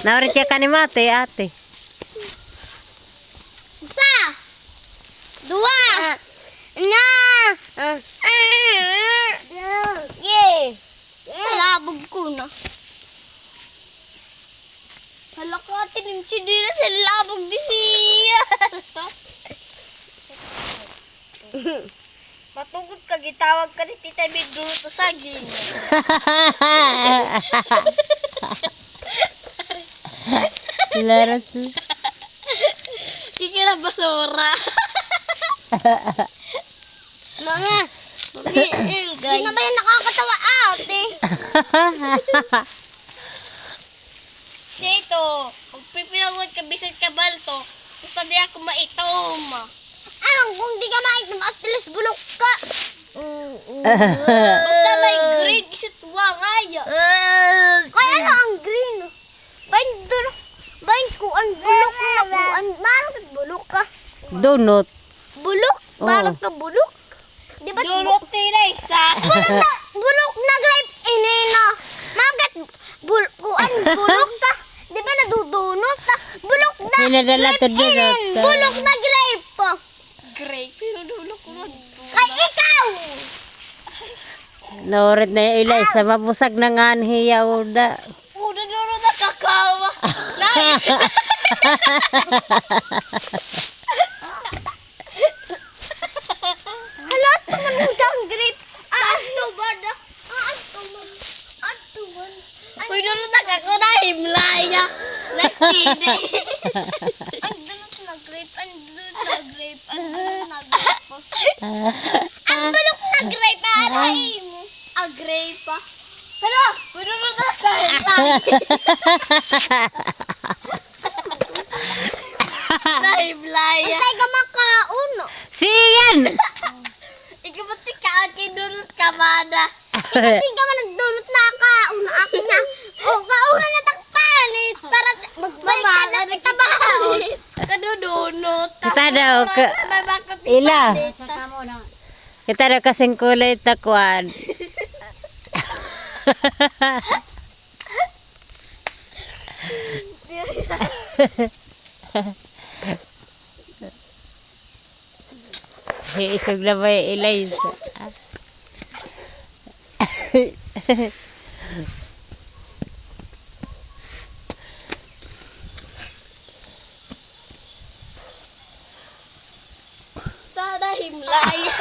Naurit ka ni mate, ate. Isa. Dua. Na. Ye. Labog ko na. Hala ko ate, nimchidi na sa labog di siya. Matugod ka, gitawag ka ni Tita Bidro to saging. Laras. Kikira basura. Mga, hindi na ba yan nakakatawa ate? Sito, kung pipinagod ka bisan ka balto, basta di ako maitom. Anong kung di ka maitom, astilis bulok ka. Basta may green, isit waraya. Kaya ano ang green? Bain ko ang bulok na kuan. Marang bulok ka. Donut. Bulok? Oo. Marang ka bulok? Di ba? Donut nila isa. Bulok na grape inina. Magat kuan bulok ka. Di ba nadudunot ka? Bulok na Pinadala to grape donut. inin. Bulok na grape. Grape? Pero dulok ko na. Kay ikaw! Naurit na yung ilay sa mapusag na nga hiya uda. Uda duro na kakawa. Hala, taman mo dyan, grape. Ato ba na? Ato man. Ato man. Uy, duro na kakuna, himlaya. Next day. Ang dulot na grape. Ang dulot na grape. Ang dulot na grape. Ang dulot na grape. Aray mo. Ang grape. Hala, duro na kahintay. Nahimlaya. Basta ka makaon. Siyan! Ikaw ba't ikaw kinulot ka mana? Ikaw ka man nagdulot na kaon ako na. O, kauna na takpan eh. Para magbalik ka na nagtabaho. Kadudunot. Kita daw ka... Ila. Kita daw kasing kulay takuan. Isog na ba yung ilay? Tada himlaya.